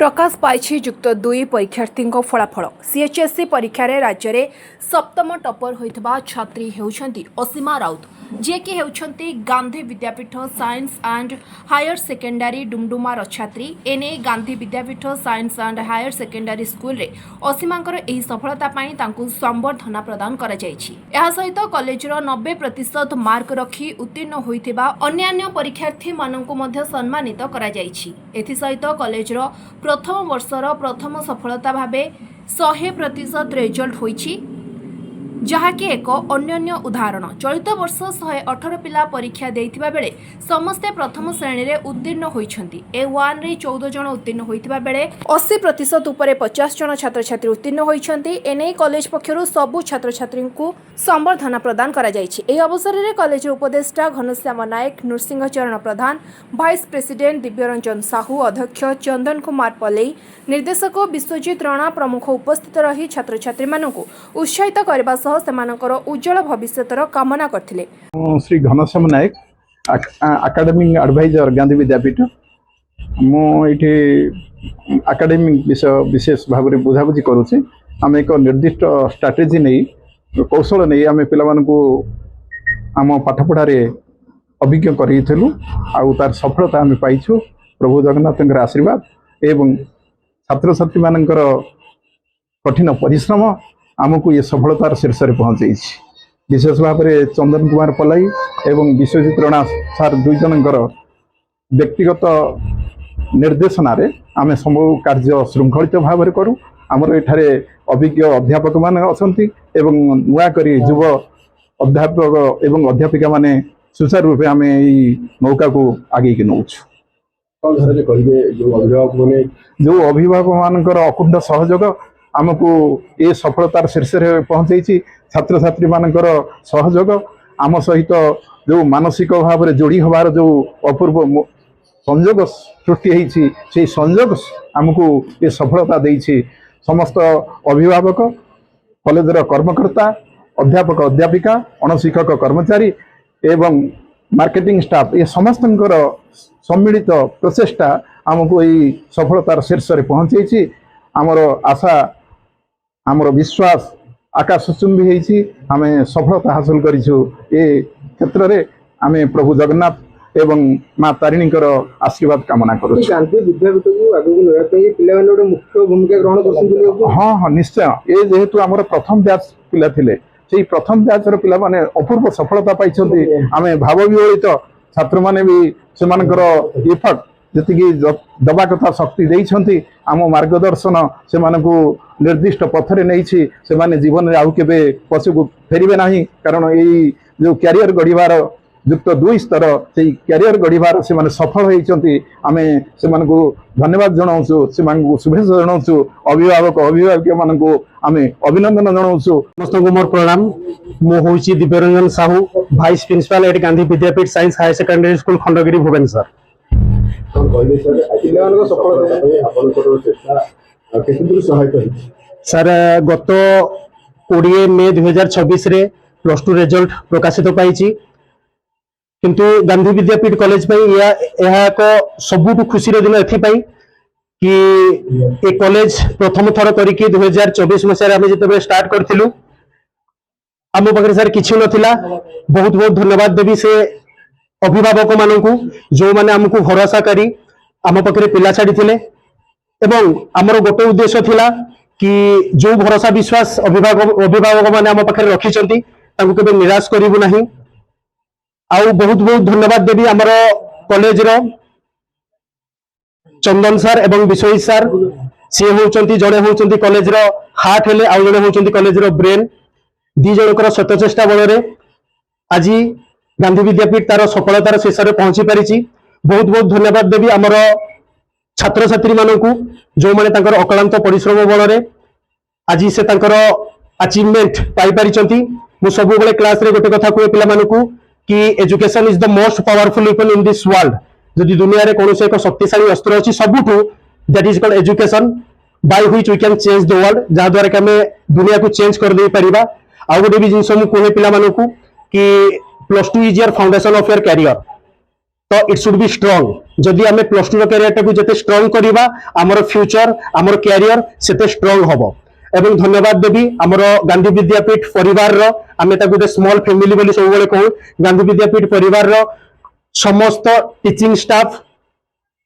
प्रकाश पाई युक्त 2 परीक्षार्थी फलाफल सीएचएससी परीक्षा रे राज्य में सप्तम टपर होइतबा छात्री हेउछंती असीमा राउत जे कि हेउछंती Gandhi Vidyapeeth science and higher secondary डुमडुमार छात्री एने Gandhi Vidyapeeth science and higher secondary school रे असीमांकर एही सफलता पाई तांकु संबर्धना प्रदान करा जायछि। एहा सहित कॉलेजर 90% मार्क रखी उत्तीर्ण होइतिबा अन्यान्य परीक्षार्थी माननकु मध्ये सम्मानित करा जायछि। एथि सहित कॉलेजर प्रथम वर्षर प्रथम सफलता भावे 100% रिजल्ट होइछि, जहाँकि एक अन्य उदाहरण। चलित वर्ष 118 पिला परीक्षा देइथिबा बेले समस्ते प्रथम श्रेणी रे उत्तीर्ण होइछंती। A1 रे 14 जन उत्तीर्ण होइथिबा बेले 80% उपरे 50 जन छात्र छात्री उत्तीर्ण होइछंती। एने कॉलेज पक्षरु सबु छात्र छात्री को संबर्धना प्रदान करा जायछि। एही अवसर रे कॉलेज उपदेष्टा घनश्याम नायक, नृसिंह चरण प्रधान, भाइस प्रेसिडेंट दिव्यरंजन साहू, अध्यक्ष चंदन कुमार पलेई, निर्देशक विश्वजित राणा प्रमुख उपस्थित रही छात्र छात्री मानकु उत्साहित करबा सेमानकर उज्जवल भविष्यतर कामना करथिले। श्री घनश्याम नायक, एकेडमिक एडवाइजर गांधी विद्यापीठ। मुझे एकेडमिक विषय विशेष भाव में बुझाबुझी करुचे। आम एक निर्दिष्ट स्ट्राटेजी नहीं कौशल नहीं आम पिलामानकु आम पाठपढ़ारे अभिज्ञ करूँ आउ तार सफलता आम पाइछु। प्रभु जगन्नाथ आशीर्वाद एवं छात्र छात्री मानकर कठिन परिश्रम आमको ये सफलतार शीर्ष में पहुँचे। विशेष भाव में चंदन कुमार पलाई एवं विश्वजित राणा सार दुई जनकर व्यक्तिगत निर्देशना आम सब कार्य श्रृंखलित भाव में करूँ। आमर एठारे अभिज्ञ अध्यापक माने अछंती एवं नुआ करी युव अध्यापक एवं अध्यापिका माने सुचारू रूपे आम नौका को आगे की नौ जो अभिभावक मानकर अकुंठ सहयोग आमको ये सफलतार शीर्ष में पहुँचे। छात्र छात्री मानकर सहयोग आम सहित जो मानसिक भाव में जोड़ी हबार जो अपूर्व संयोग सृष्टि से संयोग आमको ये सफलता देछि। समस्त अभिभावक, कॉलेजर कर्मकर्ता, अध्यापक अध्यापिका, अणशिक्षक कर्मचारी एवं मार्केटिंग स्टाफ ये समस्त सम्मिलित प्रचेष्टा आमको ये सफलतार शीर्ष में पहुँचे। आमर आशा आमर विश्वास आकाशचुंबी होइछि। आमे सफलता हासिल करिछु। ए क्षेत्र रे आमे प्रभु जगन्नाथ एवं माँ तारिणी आशीर्वाद कामना करूँ। गांधी विद्यापीठ को आगु पिला मुख्य भूमिका ग्रहण कर। हाँ हाँ निश्चय। ये जेहेतु आमर प्रथम बैच पिला थिले से प्रथम बैच पिला माने अपूर्व सफलता पाइछन्ति। आमे भाव विहलित छात्र माने भी सेमानकर इफर्ट जी दबा कथा शक्ति देइछन्ति। आम मार्गदर्शन से निर्दिष्ट पथरे नहीं से माने जीवन में आउ केबे पछकु फेरिबे नाही। कारण यही जो कैरियर गढ़िबार युक्त 2 स्तर से कैरियर गढ़िबार से माने सफल होइछन्ति। आमे से धन्यवाद जनाऊँ, से शुभेच्छा जनाऊँ। अभिभावक अभिभाविका मानकु आमे अभिनंदन जनाऊँ। समस्त को मोर प्रणाम। मो होइछि Dibyaranjan Sahu, vice principal at Gandhi Vidyapeeth science higher secondary school Khandagiri Bhubaneswar. Sir गत 20 मे 2026 रे +2 रिजल्ट प्रकाशित पाई। किंतु गांधी विद्यापीठ कॉलेज एक सबुठ खुशी दिन एपाई कि ए कॉलेज प्रथम थर करके 2024 मसीह आम जो स्टार्ट करूँ आम पाखे सर किसी नाला। बहुत बहुत धन्यवाद देवी से अभिभावक मानू जो मैंने आमको भरोसा करी आम पाखे पिला छाड़ी थे। एवं आमर गोटे उद्देश्य थिला कि जो भरोसा विश्वास अभिभावक मैंने आम पाखे रखिंट केबे निराश करूँ ना। आउ बहुत बहुत धन्यवाद देवी आमर कॉलेज चंदन सर एवं विश्वजित सर। सी होती जड़े होती कॉलेज हार्ट हेले आउ जड़े होती कॉलेज ब्रेन। दी जनकर सत चेष्टा बल आज गांधी विद्यापीठ तार सफलतार शीर्ष में पहुंची पारिछि। बहुत बहुत धन्यवाद देवी आमर छात्र छात्री मानकु जो माने तांकर अक्लांत परिश्रम बल आज से तांकर अचीवमेंट पाई पारिछंती। मु सब बेले क्लास रे गोटे कथा कहे पिला मानकु कि education is the most powerful weapon in this world. जदि दुनिया रे कोनोसे एक शक्तिशाली अस्त्र अछि सबुठु that is called education by which we can change the world. जहा द्वारा कि हमें दुनिया को चेंज कर दे परिबा। आ गोटे भी जिनस मु कहे पिला मानकु कि +2 is your foundation of your career. तो इट शुड बी स्ट्रंग जदि आम प्लस 2 कैरियर टाक जिते स्ट्रंग करवा आमर फ्यूचर आमर कैरियर सेते स्ट्रंग हम एवं धन्यवाद देवी आमर गांधी विद्यापीठ परिवार आम गोटे स्मॉल फैमिली बोली सब कहूँ गांधी विद्यापीठ परिवार समस्त टीचिंग स्टाफ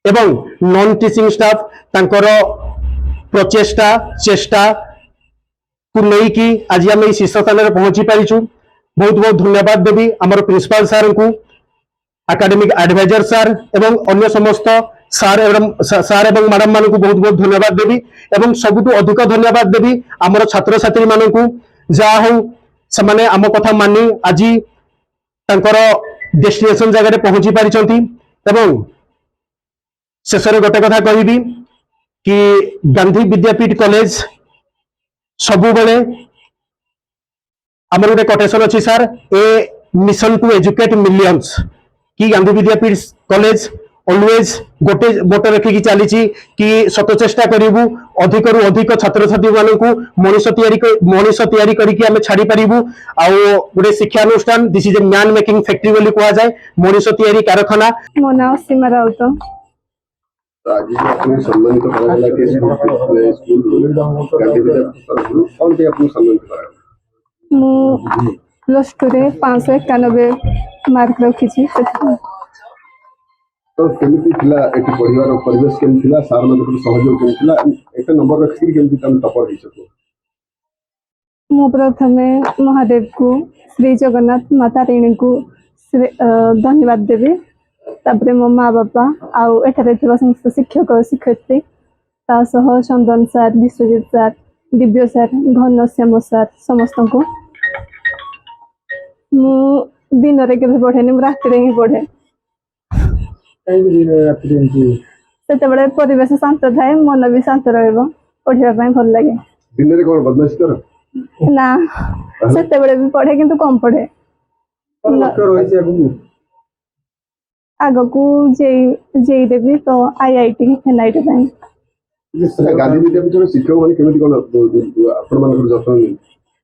एवं नॉन टीचिंग स्टाफ तांकर प्रचेष्टा चेष्टा को लेकिन आज आम शीर्ष स्थान में पहुंची पारिचु बहुत बहुत धन्यवाद देवी आमर प्रिंसिपाल सार को एकेडमिक एडवाइजर सार एवं अन्य समस्त सार एवं मैडम मान को बहुत बहुत धन्यवाद देवी एवं सबुठ अधिक धन्यवाद देवी आमर छात्र छात्री मान को जहा हो से आम कथा मानी आज तांकर डेस्टिनेशन जगह पहुंची पारिचंती एवं शेष गोटे कथा कहबी कि गांधी विद्यापीठ कॉलेज सबु बेले आमर गोटे कोटेशन अच्छी सार ए मिशन टू एजुकेट मिलियंस कि गांधी विद्यापीठ कॉलेज ऑलवेज गोटे बोट रखिकी चली कि सत चेष्टा करूँ अधिक रु अधिक छात्र छात्री मान मनीष तैयारी करके आम छाड़ी पारू आउ गोटे शिक्षानुष्ठान this is a man making factory बोली कह जाए मनीष तैयारी कारखाना। मो ना सीमा राउत आज आपने सम्मानित करागला के स्कूल गांधी विद्यापीठ कौन पे आपको सम्मानित करागला मु प्लस 2 रे 591 मार्क रखी तो केमिति थिला एटी पढिवार परिवेश केमिति थिला सार मान सहयोग केमिति थिला एटा नंबर रखि केमिति तम टपर हिस को मु प्रथमे महादेव को श्री जगन्नाथ माता रेणी को धन्यवाद देवी तापरे मो माँ बापा आउ एठारे थिबा समस्त शिक्षक शिक्षयित्री ता सह चंदन sir Vishwajeet sir Divya sir Ghanshyam sir समस्त को मु दिन रे के पढ़े नहीं रात रे ही पढ़े से परिवेश शांत थाए मन भी शांत रढ़ाई भल लगे दिन रे कोन बदमाशी कर ना से भी पढ़े किंतु कम पढ़े आग को जेई देवी तो आईआईटी एनआईटी गांधी विद्यापीठ शिक्षक माने केमिति कोन आपण मान जतन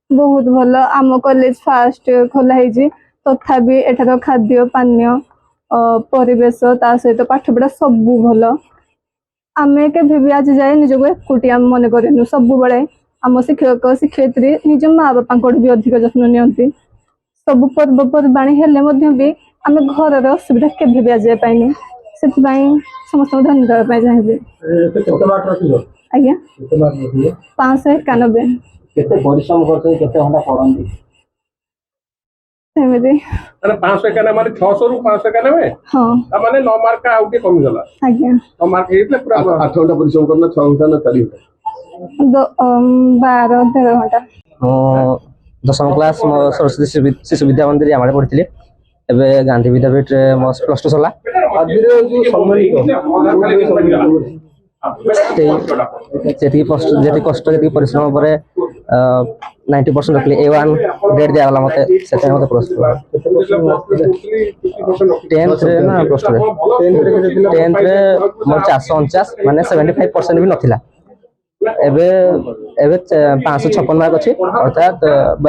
बहुत भल आम कॉलेज फास्ट खोला है तथापि एठार खाद्य पानीय परिवेश ता सहित पाठपढ़ा सबू भल आम के आज जाए निजक एकुटिया मन करें सब बड़े आम शिक्षक शिक्षयित्री निज माँ बापा भी अधिक जत्न नि सब पर्वपर्वाणी हेल्ले भी आम घर असुविधा के आज पाइनि से समस्त धन्यवाद चाहिए आज्ञा 591 केते परिश्रम करते केते घंटा पढ़ंती सेमिति माने 591 माने 600 रु 591 हां ता माने 9 मार्क आउट कमी गला आज्ञा 9 मार्क हेतले पूरा 8 घंटा परिश्रम करना 6 घंटा ना 4 घंटा 12 13 घंटा मो दशम क्लास मो सरस्वती शिशु विद्या मंदिर आमारे पढ़िथिले एबे गांधी विद्यापीठ मो प्लस 2 सला आदिरे जो सम्मानित जेती कष्ट जेती परिश्रम परे 90% रखली A1 ग्रेड दिया वाला मते सेते मते प्लस 10th रे ना प्लस 2 रे 10th रे मोर 449 माने 75% भी नथिला एबे 556 मार्क अछि अर्थात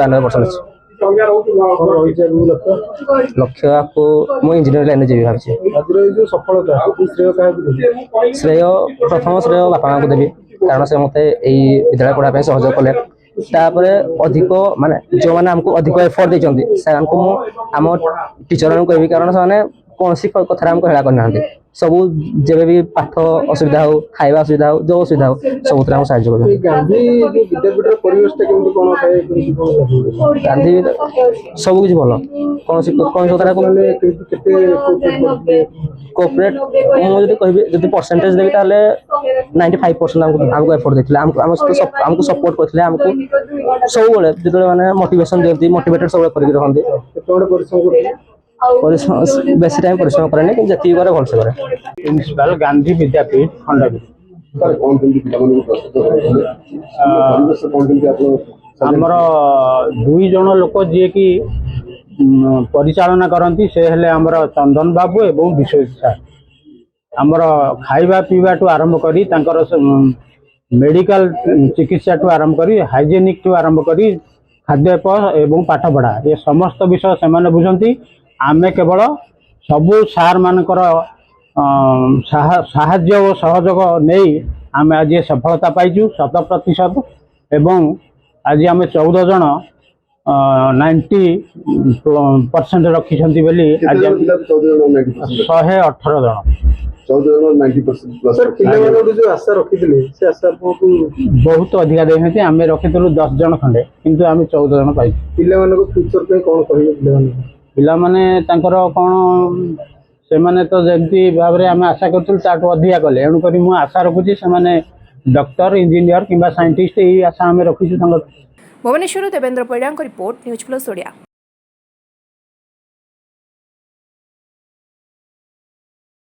92% अछि लक्ष्य आपको मो इंजीनियर लाइन जेबी भाबछि आदिरे जो सफलता श्रेय काहे श्रेय प्रथम श्रेय बापा को देबी कारण से मते एई विद्यालय पढ़ा पे सहयोग कले तापर अधिक माने जो माने हमको अधिक एफर्ट देचंदी से हमको मो हम टीचर को कहबी कारण से माने कोनसी कथा हमको हेला करना सब जेबे भी पाठ असुविधा हो खाଇବା असुविधा हो जो असुविधा हो सब उतरा हम साहाय्य करबे गांधी विद्यापीठ परिवेश ता केमति कोन थाए गांधी सब कुछ भलो कोन कथा को केते कोऑपरेट मो जदी कहबी जदी परसेंटेज देबी ताले 95% हमको एफर्ट देथिले हमको सपोर्ट करथिले हमको सब बेले जदे माने मोटिवेशन देती मोटिवेटेड सब करके रखंदी केते परिश्रम करते परिश्रम बेसी टाइम परिश्रम करे कि जति बारे भल से करे प्रिंसिपल गांधी विद्यापीठ खंडगिरी सर कोन केमति पिलामन को प्रस्तुत करथिले परिवेश कोन केमति आपण आमर 2 जन लोक जे कि परिचालना करती से हेले आमर चंदन बाबू एवं विश्वजीत सार आमर खाइबा पीवा टू आरंभ करी तांकर मेडिकल चिकित्सा टू आरंभ करी हाइजेनिक टू आरंभ करी खाद्यपेय एवं पाठ पढ़ा ये समस्त विषय से बुझंती आमे केवल ସବୁ ସାର୍ ମାନଙ୍କର ସାହାଯ୍ୟ ଓ ସହଯୋଗ ନେଇ ଆମେ ଆଜି ଏ ସଫଳତା ପାଇଛୁ 100%। ଏବଂ ଆଜି ଆମେ 14 ଜଣ 90% ରଖିଛନ୍ତି ବୋଲି ଆଜି 118 ଜଣ। 14 ଜଣ 90% ପ୍ଲସ୍। ଯୋଉ ଆଶା ରଖିଥିଲେ ସେ ଆଶା ବହୁତ ଅଧିକା ଦେଇନାହାନ୍ତି। ଆମେ ରଖିଥିଲୁ 10 ଜଣ ଖଣ୍ଡେ କିନ୍ତୁ ଆମେ 14 ଜଣ ପାଇଛୁ। ପିଲାମାନଙ୍କ ଫ୍ୟୁଚର ପାଇଁ କ'ଣ କହିବେ ପିଲାମାନେ ତାଙ୍କର କ'ଣ ସେମାନେ ତ ଯେମିତି ଭାବରେ ଆମେ ଆଶା କରୁଥିଲୁ ତାଠୁ ଅଧିକା କଲେ, ଏଣୁକରି ମୁଁ ଆଶା ରଖୁଛି ସେମାନେ ଡକ୍ଟର, ଇଞ୍ଜିନିୟର କିମ୍ବା ସାଇଣ୍ଟିଷ୍ଟ ଏଇ ଆଶା ଆମେ ରଖିଛୁ ତାଙ୍କର। ଭୁବନେଶ୍ୱରରୁ ଦେବେନ୍ଦ୍ର ପରିଡ଼ାଙ୍କ ରିପୋର୍ଟ, ନ୍ୟୁଜ୍ ପ୍ଲସ୍ ଓଡ଼ିଆ।